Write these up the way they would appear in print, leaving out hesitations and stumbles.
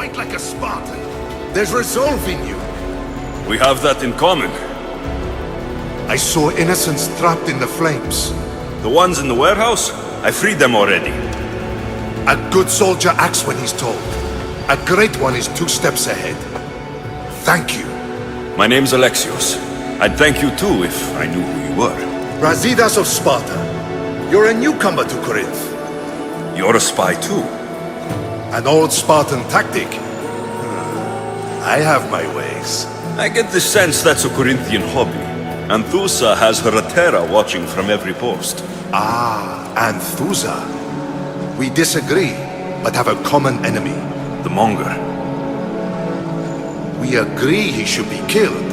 fight like a Spartan. There's resolve in you. We have that in common. I saw innocents trapped in the flames. The ones in the warehouse? I freed them already. A good soldier acts when he's told. A great one is 2 steps ahead. Thank you. My name's Alexios. I'd thank you too if I knew who you were. Brasidas of Sparta. You're a newcomer to Corinth. You're a spy too. An old Spartan tactic. I have my ways. I get the sense that's a Corinthian hobby. Anthusa has her Atera watching from every post. Ah, Anthusa. We disagree, but have a common enemy. The Monger. We agree he should be killed,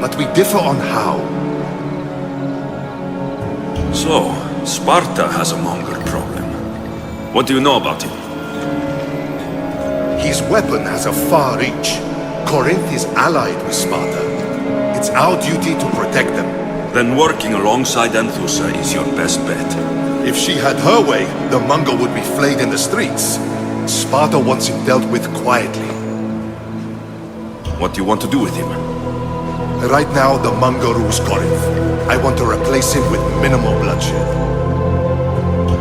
but we differ on how. So, Sparta has a Monger problem. What do you know about him? His weapon has a far reach. Corinth is allied with Sparta. It's our duty to protect them. Then working alongside Anthusa is your best bet. If she had her way, the Mongol would be flayed in the streets. Sparta wants him dealt with quietly. What do you want to do with him? Right now, the Mongol rules Corinth. I want to replace him with minimal bloodshed.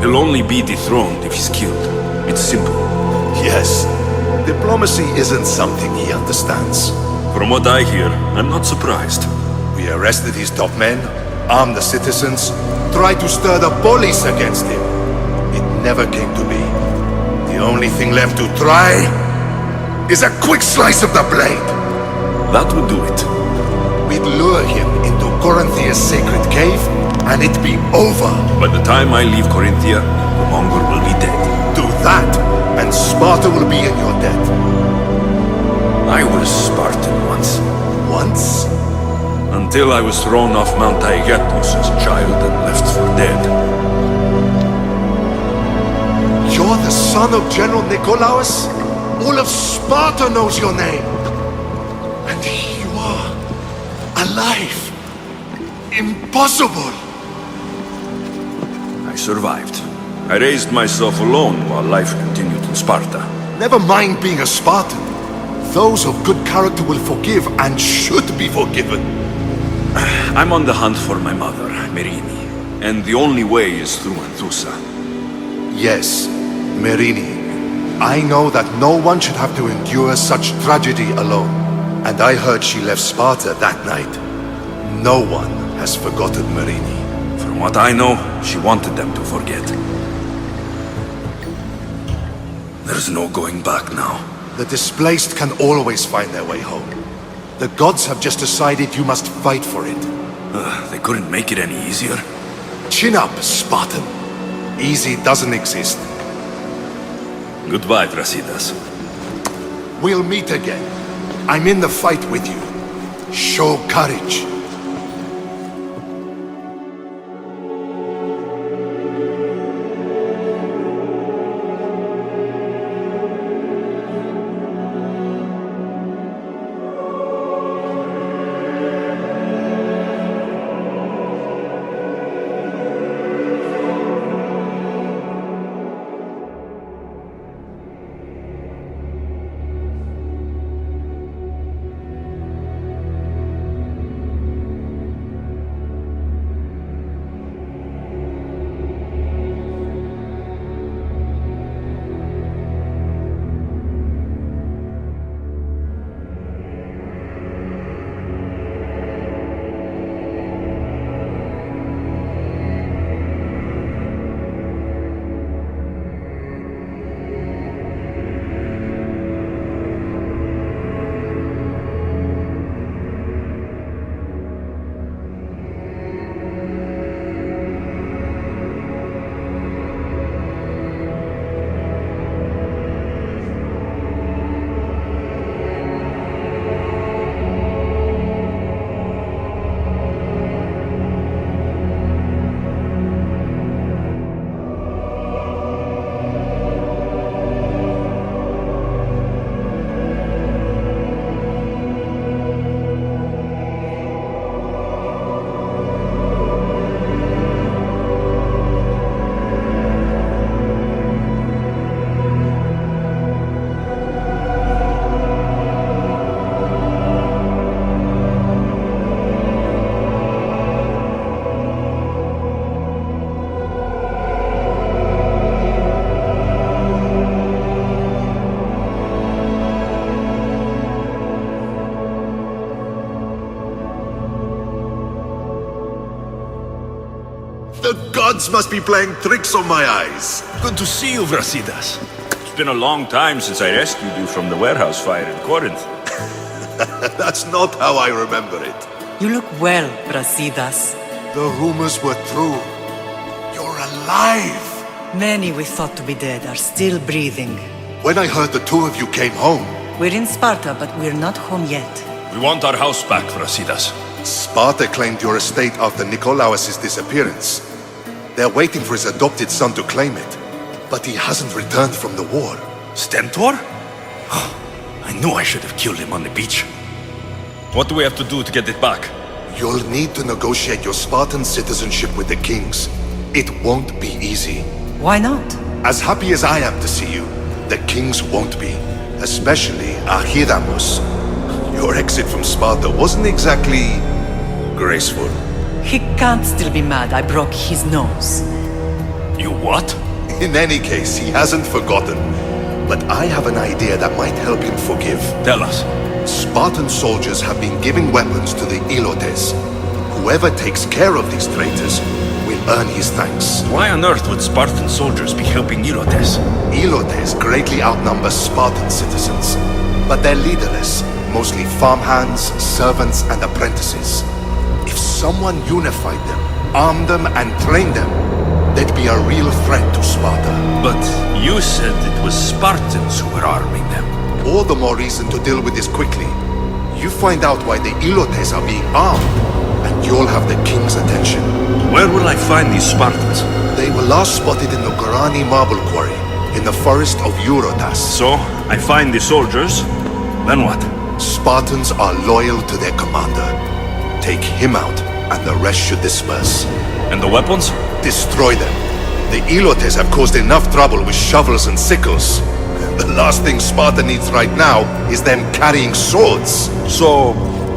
He'll only be dethroned if he's killed. It's simple. Yes. Diplomacy isn't something he understands. From what I hear, I'm not surprised. We arrested his top men, armed the citizens, tried to stir the police against him. It never came to be. The only thing left to try is a quick slice of the blade. That would do it. We'd lure him into Corinthia's sacred cave, and it'd be over. By the time I leave Corinthia, the Mongol will be dead. Do that, and Sparta will be in your debt. I was Spartan once. Once? Until I was thrown off Mount Taygetus as a child and left for dead. You're the son of General Nikolaos? All of Sparta knows your name. And you are alive. Impossible. I survived. I raised myself alone while life continued in Sparta. Never mind being a Spartan. Those of good character will forgive and should be forgiven. I'm on the hunt for my mother, Merini. And the only way is through Anthusa. Yes, Merini. I know that no one should have to endure such tragedy alone. And I heard she left Sparta that night. No one has forgotten Merini. From what I know, she wanted them to forget. There's no going back now. The displaced can always find their way home. The gods have just decided you must fight for it. They couldn't make it any easier. Chin up, Spartan. Easy doesn't exist. Goodbye, Brasidas. We'll meet again. I'm in the fight with you. Show courage. The gods must be playing tricks on my eyes. Good to see you, Brasidas. It's been a long time since I rescued you from the warehouse fire in Corinth. That's not how I remember it. You look well, Brasidas. The rumors were true. You're alive! Many we thought to be dead are still breathing. When I heard the two of you came home, We're in Sparta, but we're not home yet. We want our house back, Brasidas. Sparta claimed your estate after Nikolaos' disappearance. They're waiting for his adopted son to claim it. But he hasn't returned from the war. Stentor? I knew I should have killed him on the beach. What do we have to do to get it back? You'll need to negotiate your Spartan citizenship with the kings. It won't be easy. Why not? As happy as I am to see you, the kings won't be. Especially Archidamos. Your exit from Sparta wasn't exactly graceful. He can't still be mad I broke his nose. You what? In any case, he hasn't forgotten. But I have an idea that might help him forgive. Tell us. Spartan soldiers have been giving weapons to the Ilotes. Whoever takes care of these traitors will earn his thanks. Why on earth would Spartan soldiers be helping Ilotes? Ilotes greatly outnumber Spartan citizens, but they're leaderless, mostly farmhands, servants, and apprentices. If someone unified them, armed them, and trained them, they'd be a real threat to Sparta. But you said it was Spartans who were arming them. All the more reason to deal with this quickly. You find out why the Ilotes are being armed, and you'll have the king's attention. Where will I find these Spartans? They were last spotted in the Gorani marble quarry, in the forest of Eurotas. So, I find the soldiers, then what? Spartans are loyal to their commander. Take him out, and the rest should disperse. And the weapons? Destroy them. The Ilotes have caused enough trouble with shovels and sickles. The last thing Sparta needs right now is them carrying swords. So,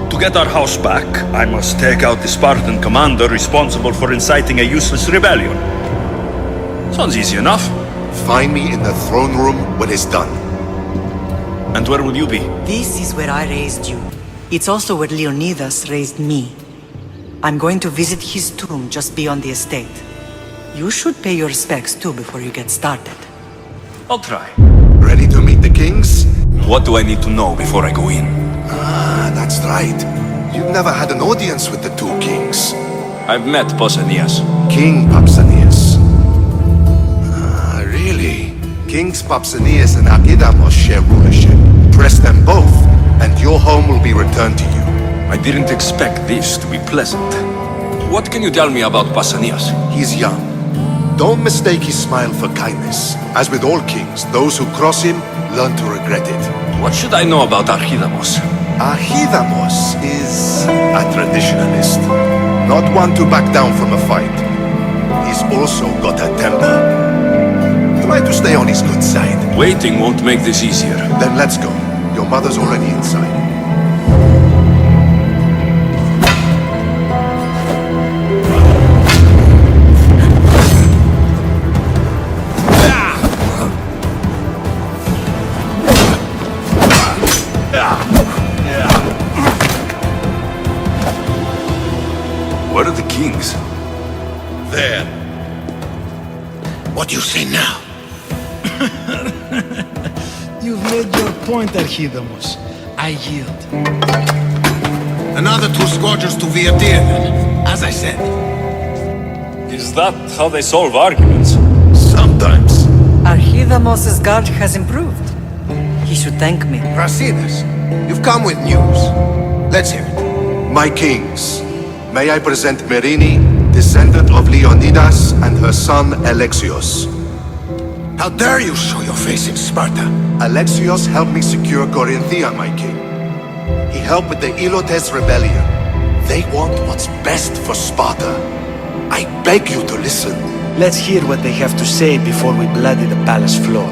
to get our house back, I must take out the Spartan commander responsible for inciting a useless rebellion. Sounds easy enough. Find me in the throne room when it's done. And where will you be? This is where I raised you. It's also where Leonidas raised me. I'm going to visit his tomb just beyond the estate. You should pay your respects too before you get started. I'll try. Ready to meet the kings? What do I need to know before I go in? Ah, that's right. You've never had an audience with the two kings. I've met Pausanias. King Pausanias. Ah, really? Kings Pausanias and Archidamos share rulership. Press them both, and your home will be returned to you. I didn't expect this to be pleasant. What can you tell me about Pausanias? He's young. Don't mistake his smile for kindness. As with all kings, those who cross him learn to regret it. What should I know about Archidamos? Archidamos is a traditionalist. Not one to back down from a fight. He's also got a temper. Try to stay on his good side. Waiting won't make this easier. Then let's go. Your mother's already inside. Where are the kings? There. What do you say now? You've made your point, Archidamos. I yield. Another two scourgers to Viatir, then, as I said. Is that how they solve arguments? Sometimes. Archidamos' guard has improved. He should thank me. Brasidas, you've come with news. Let's hear it. My kings, may I present Merini, descendant of Leonidas, and her son Alexios. How dare you show your face in Sparta? Alexios helped me secure Corinthia, my king. He helped with the Ilotes rebellion. They want what's best for Sparta. I beg you to listen. Let's hear what they have to say before we bloody the palace floor.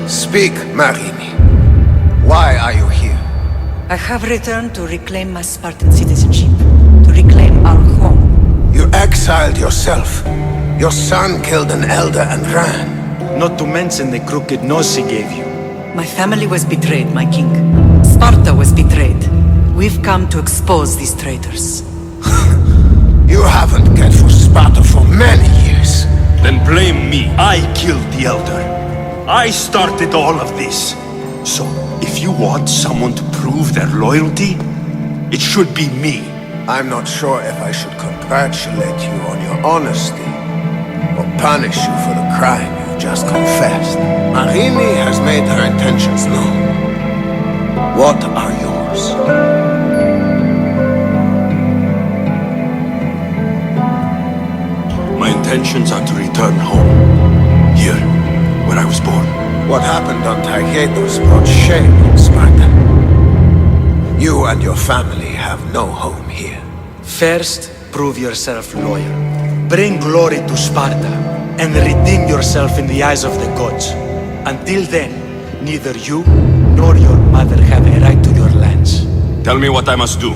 Speak, Marini. Why are you here? I have returned to reclaim my Spartan citizenship, to reclaim our home. You exiled yourself. Your son killed an elder and ran. Not to mention the crooked nose he gave you. My family was betrayed, my king. Sparta was betrayed. We've come to expose these traitors. You haven't cared for Sparta for many years. Then blame me. I killed the Elder. I started all of this. So, if you want someone to prove their loyalty, it should be me. I'm not sure if I should congratulate you on your honesty or punish you for the crime you've just confessed. Marini has made her intentions known. What are yours? My intentions are to return home. Here, where I was born. What happened on Taygetos brought shame on Sparta. You and your family have no home here. First, prove yourself loyal. Bring glory to Sparta, and redeem yourself in the eyes of the gods. Until then, neither you nor your mother have a right to your lands. Tell me what I must do,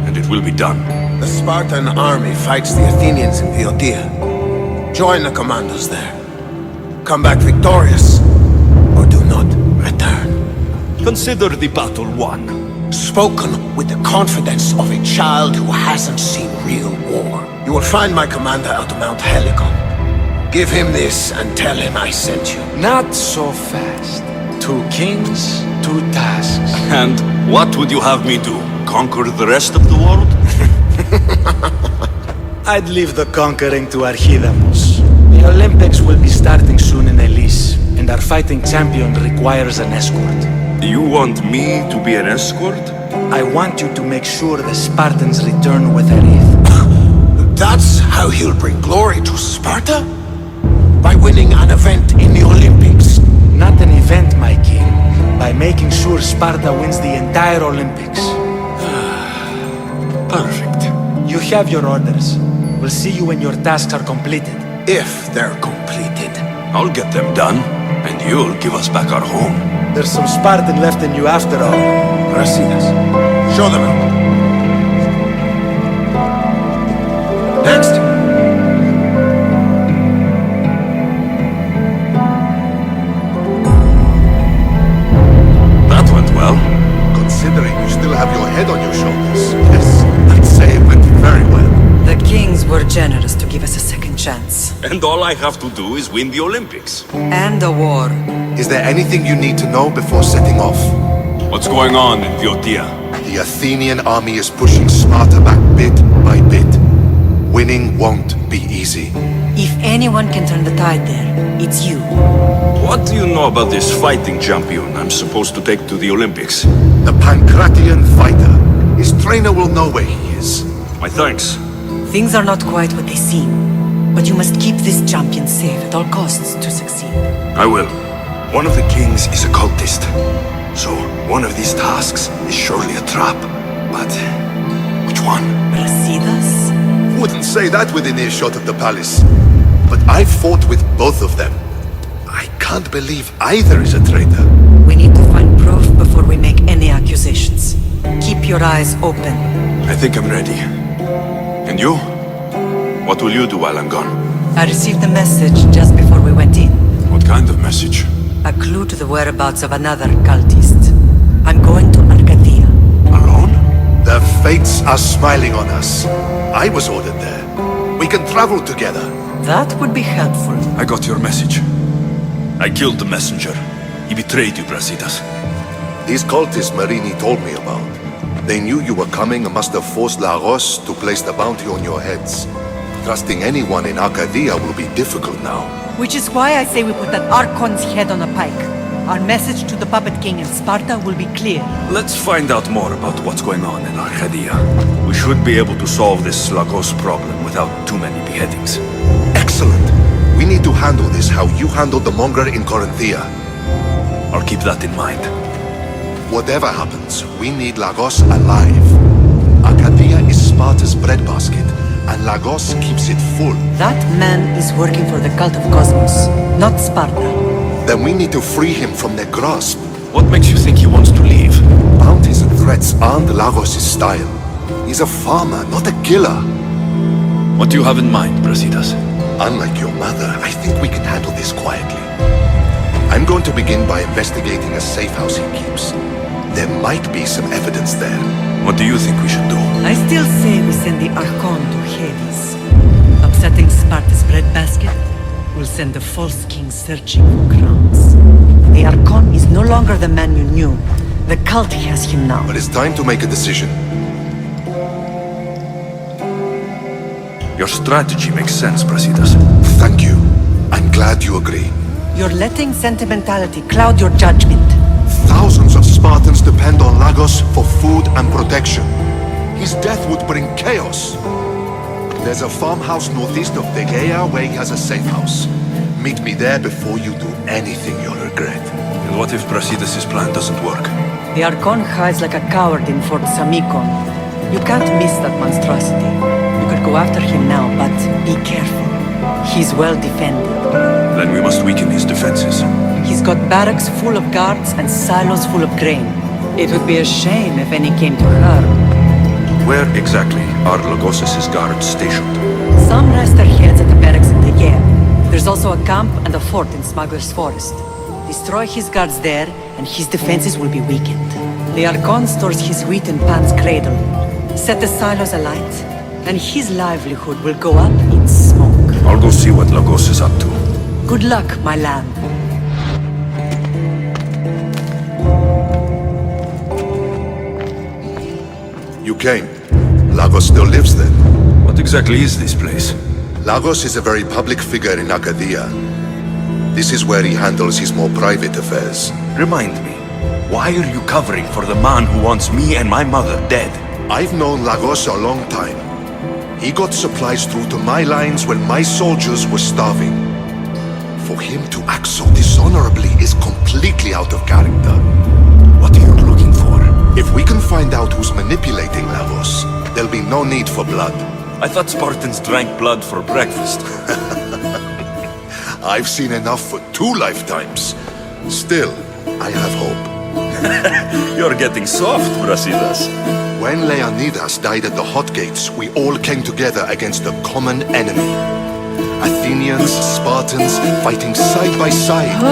and it will be done. The Spartan army fights the Athenians in Boeotia. Join the commandos there. Come back victorious, or do not return. Consider the battle won. Spoken with the confidence of a child who hasn't seen real war. You will find my commander out of Mount Helicon. Give him this and tell him I sent you. Not so fast. 2 kings, 2 tasks. And what would you have me do? Conquer the rest of the world? I'd leave the conquering to Archidamos. The Olympics will be starting soon in Elise, and our fighting champion requires an escort. You want me to be an escort? I want you to make sure the Spartans return with a wreath. That's how he'll bring glory to Sparta? By winning an event in the Olympics? Not an event, my king. By making sure Sparta wins the entire Olympics. Perfect. You have your orders. We'll see you when your tasks are completed. If they're completed. I'll get them done, and you'll give us back our home. There's some Spartan left in you after all. Brasidas, show them out. Next. That went well. Considering you still have your head on your shoulders, yes, I'd say it went very well. The kings were generous to give us a second chance. And all I have to do is win the Olympics. And a war. Is there anything you need to know before setting off? What's going on in Boeotia? The Athenian army is pushing Sparta back bit by bit. Winning won't be easy. If anyone can turn the tide there, it's you. What do you know about this fighting champion I'm supposed to take to the Olympics? The Pancratian fighter. His trainer will know where he is. My thanks. Things are not quite what they seem, but you must keep this champion safe at all costs to succeed. I will. One of the kings is a cultist. So, one of these tasks is surely a trap. But, which one? Brasidas? Wouldn't say that within earshot of the palace. But I've fought with both of them. I can't believe either is a traitor. We need to find proof before we make any accusations. Keep your eyes open. I think I'm ready. And you? What will you do while I'm gone? I received a message just before we went in. What kind of message? A clue to the whereabouts of another cultist. I'm going to Arcadia. Alone? The fates are smiling on us. I was ordered there. We can travel together. That would be helpful. I got your message. I killed the messenger. He betrayed you, Brasidas. These cultists Marini told me about. They knew you were coming and must have forced Lagos to place the bounty on your heads. Trusting anyone in Arcadia will be difficult now. Which is why I say we put that Archon's head on a pike. Our message to the Puppet King in Sparta will be clear. Let's find out more about what's going on in Arcadia. We should be able to solve this Lagos problem without too many beheadings. Excellent. We need to handle this how you handled the monger in Corinthia. I'll keep that in mind. Whatever happens, we need Lagos alive. Arcadia is Sparta's breadbasket, and Lagos keeps it full. That man is working for the cult of Cosmos, not Sparta. Then we need to free him from their grasp. What makes you think he wants to leave? Bounties and threats aren't Lagos' style. He's a farmer, not a killer. What do you have in mind, Brasidas? Unlike your mother, I think we can handle this quietly. I'm going to begin by investigating a safe house he keeps. There might be some evidence there. What do you think we should do? I still say we send the Archon to Hades. Upsetting Sparta's breadbasket will send the false king searching for crowns. The Archon is no longer the man you knew. The cult has him now. But it's time to make a decision. Your strategy makes sense, Brasidas. Thank you. I'm glad you agree. You're letting sentimentality cloud your judgment. Thousands of Spartans depend on Lagos for food and protection. His death would bring chaos. There's a farmhouse northeast of Tegea where he has a safe house. Meet me there before you do anything you'll regret. And what if Brasidas' plan doesn't work? The Archon hides like a coward in Fort Samikon. You can't miss that monstrosity. You could go after him now, but be careful. He's well defended. Then we must weaken his defenses. He's got barracks full of guards and silos full of grain. It would be a shame if any came to harm. Where exactly are Lagos' guards stationed? Some rest their heads at the barracks in Tegea. There's also a camp and a fort in Smuggler's Forest. Destroy his guards there, and his defenses will be weakened. The Archon stores his wheat in Pan's cradle. Set the silos alight, and his livelihood will go up in smoke. I'll go see what Lagos is up to. Good luck, my lamb. You came. Lagos still lives then. What exactly is this place? Lagos is a very public figure in Arcadia. This is where he handles his more private affairs. Remind me, why are you covering for the man who wants me and my mother dead? I've known Lagos a long time. He got supplies through to my lines when my soldiers were starving. For him to act so dishonorably is completely out of character. What are you looking for? If we can find out who's manipulating Lagos, there'll be no need for blood. I thought Spartans drank blood for breakfast. I've seen enough for 2 lifetimes. Still, I have hope. You're getting soft, Brasidas. When Leonidas died at the Hot Gates, we all came together against a common enemy. Athenians, Spartans, fighting side by side.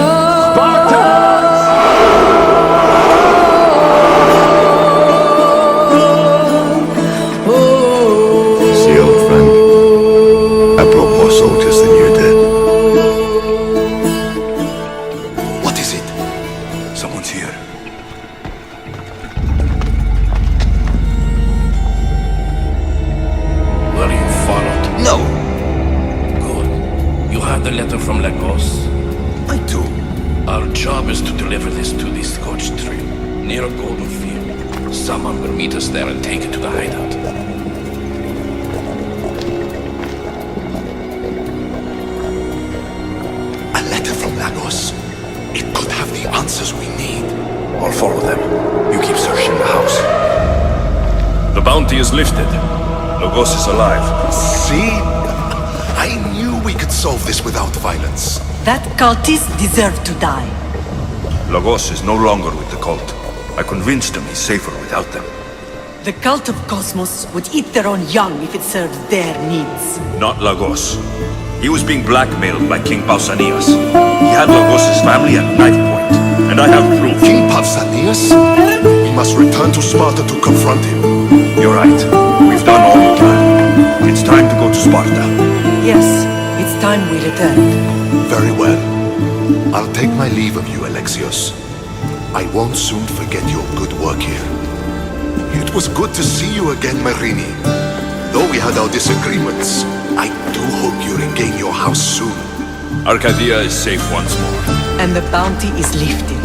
See, old friend, I brought more soldiers than you did. What is it? Someone's here. Were you followed? No! Good. You have the letter from Lagos? I do. Our job is to deliver this to the Scorched Tree, near a golden field. Someone will meet us there and take it to the hideout. A letter from Lagos. It could have the answers we need. I'll follow them. You keep searching the house. The bounty is lifted. Lagos is alive. See? I knew we could solve this without violence. That cultist deserved to die. Lagos is no longer with the cult. I convinced him he's safer without them. The cult of Cosmos would eat their own young if it served their needs. Not Lagos. He was being blackmailed by King Pausanias. He had Lagos' family at knife point, and I have proof. King Pausanias? We must return to Sparta to confront him. You're right. We've done all we can. It's time to go to Sparta. Yes, it's time we returned. Very well. I'll take my leave of you, Alexios. I won't soon forget your good work here. It was good to see you again, Marini. Though we had our disagreements, I do hope you regain your house soon. Arcadia is safe once more. And the bounty is lifted.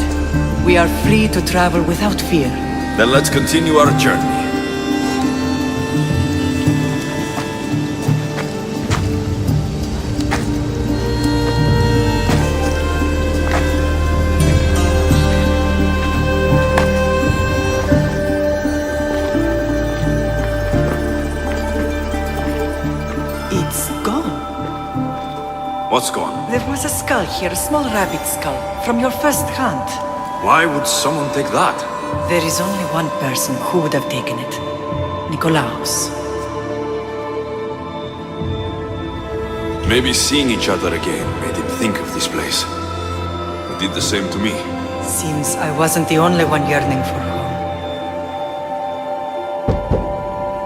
We are free to travel without fear. Then let's continue our journey. It's gone. What's gone? There was a skull here, a small rabbit skull, from your first hunt. Why would someone take that? There is only one person who would have taken it. Nikolaos. Maybe seeing each other again made him think of this place. He did the same to me. Seems I wasn't the only one yearning for home.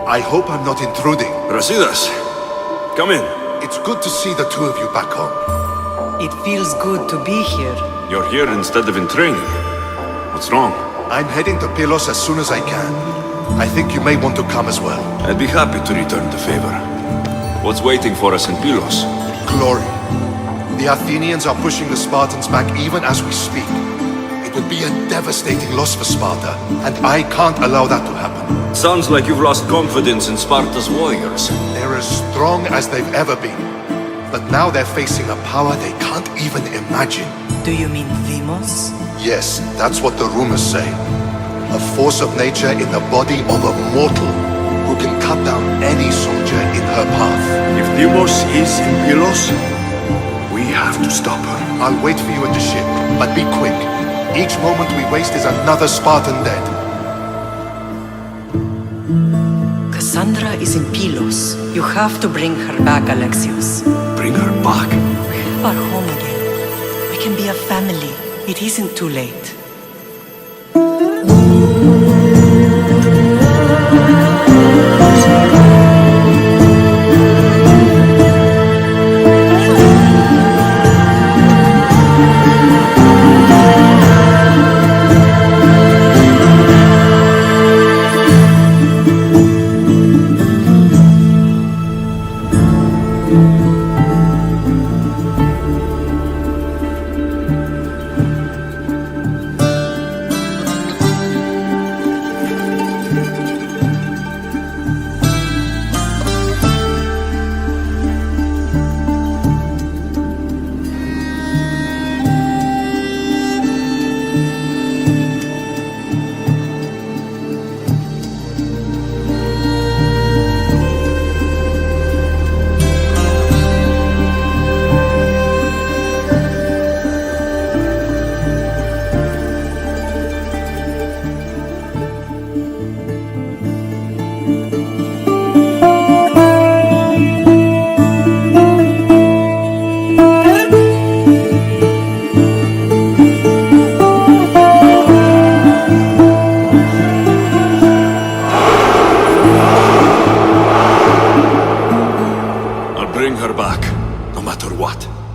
I hope I'm not intruding. Brasidas, come in. It's good to see the 2 of you back home. It feels good to be here. You're here instead of in training. What's wrong? I'm heading to Pylos as soon as I can. I think you may want to come as well. I'd be happy to return the favor. What's waiting for us in Pylos? Glory. The Athenians are pushing the Spartans back even as we speak. It would be a devastating loss for Sparta, and I can't allow that to happen. Sounds like you've lost confidence in Sparta's warriors. They're as strong as they've ever been. But now they're facing a power they can't even imagine. Do you mean Demos? Yes, that's what the rumors say. A force of nature in the body of a mortal who can cut down any soldier in her path. If Deimos is in Pylos, we have to stop her. I'll wait for you at the ship, but be quick. Each moment we waste is another Spartan dead. Cassandra is in Pylos. You have to bring her back, Alexios. Bring her back. We have our home again. We can be a family. It isn't too late.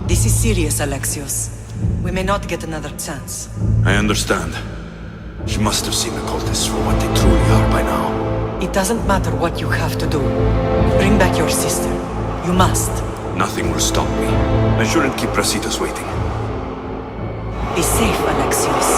This is serious, Alexios. We may not get another chance. I understand. She must have seen the cultists for what they truly are by now. It doesn't matter what you have to do. Bring back your sister. You must. Nothing will stop me. I shouldn't keep Brasidas waiting. Be safe, Alexios.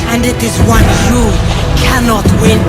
And it is one you cannot win.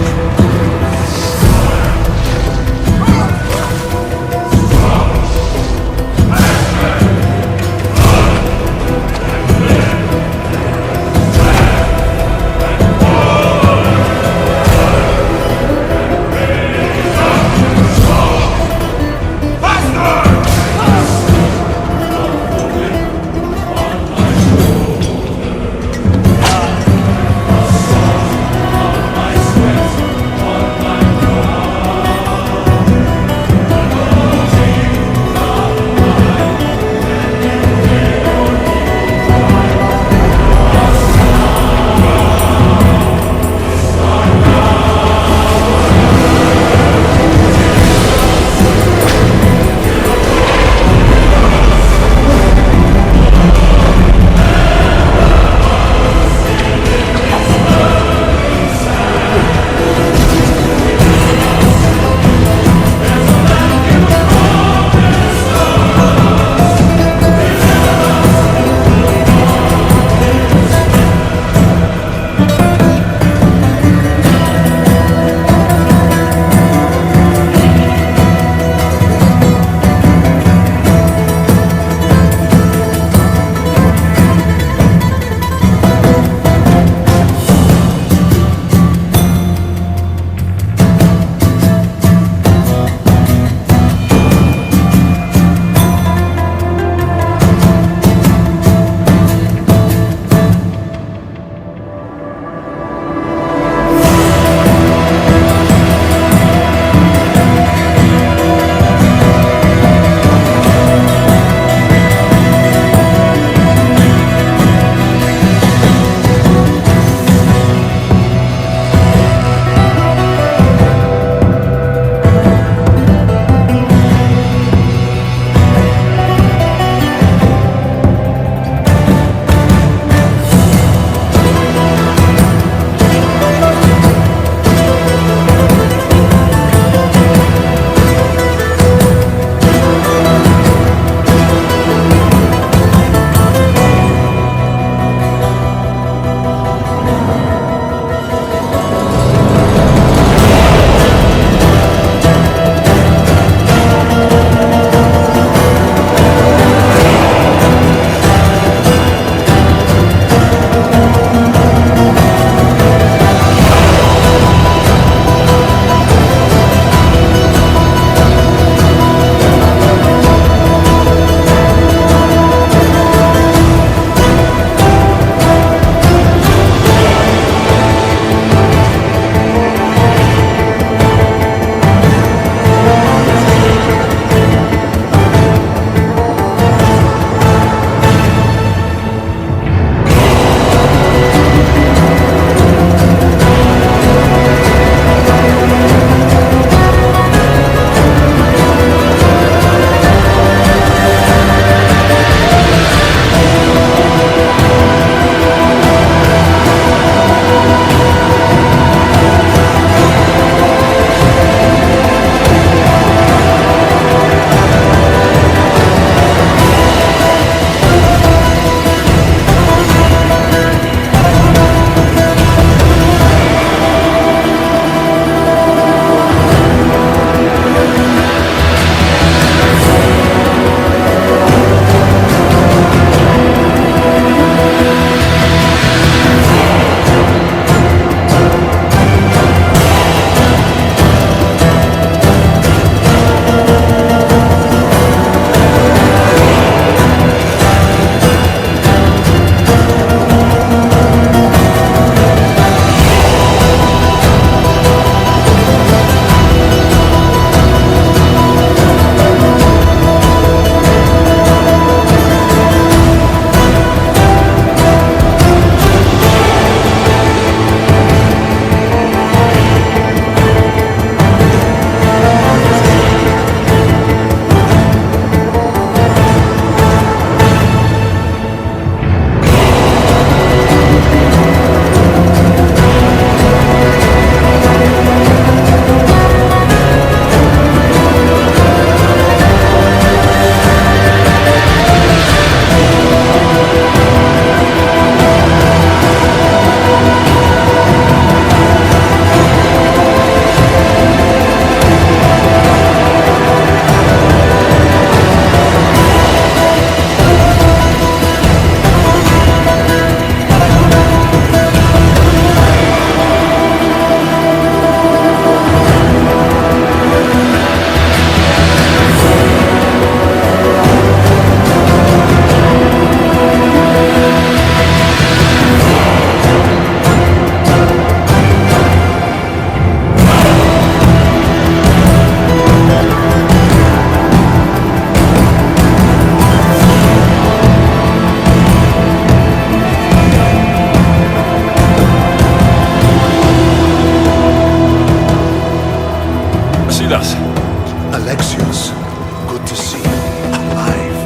Good to see you. Alive.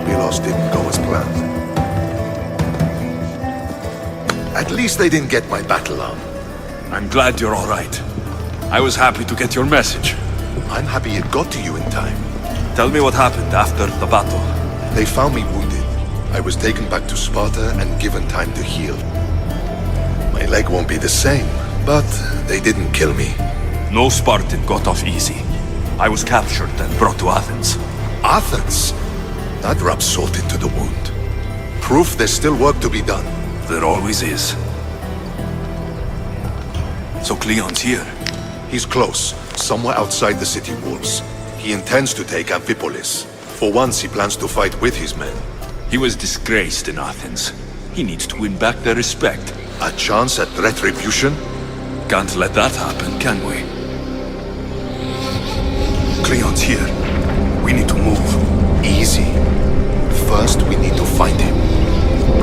Milos didn't go as planned. At least they didn't get my battle arm. I'm glad you're all right. I was happy to get your message. I'm happy it got to you in time. Tell me what happened after the battle. They found me wounded. I was taken back to Sparta and given time to heal. My leg won't be the same, but they didn't kill me. No Spartan got off easy. I was captured and brought to Athens. Athens? That rubs salt into the wound. Proof there's still work to be done. There always is. So Cleon's here. He's close, somewhere outside the city walls. He intends to take Amphipolis. For once, he plans to fight with his men. He was disgraced in Athens. He needs to win back their respect. A chance at retribution? Can't let that happen, can we? Cleon's here. We need to move. Easy. First, we need to find him.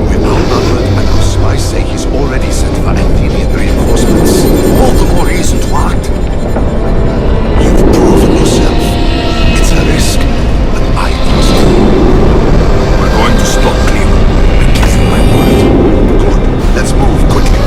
We're outnumbered, and our spies say he's already sent for Athenian reinforcements. All the more reason to act. You've proven yourself. It's a risk, but I trust you. We're going to stop Cleo. I give you my word. Good. Let's move quickly.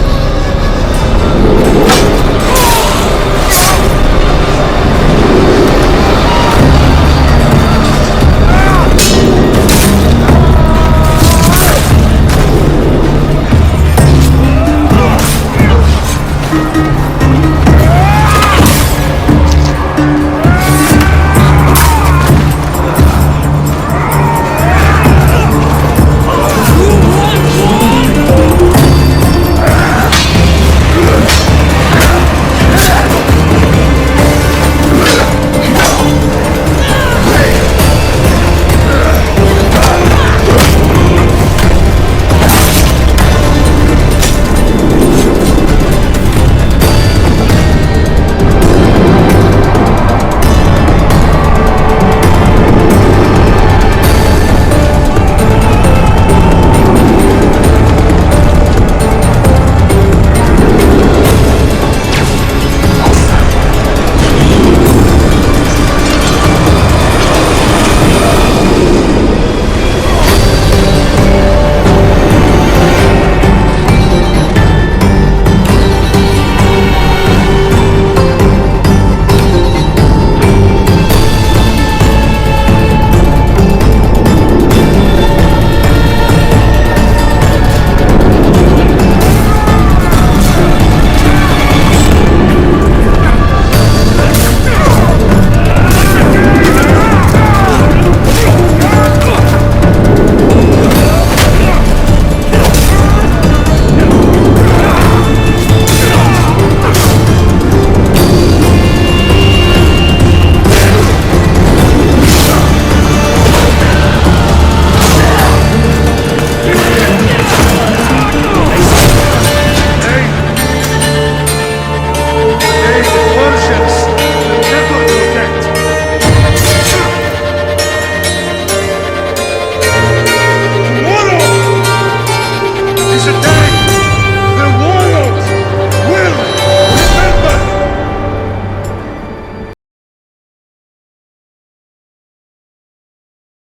He's a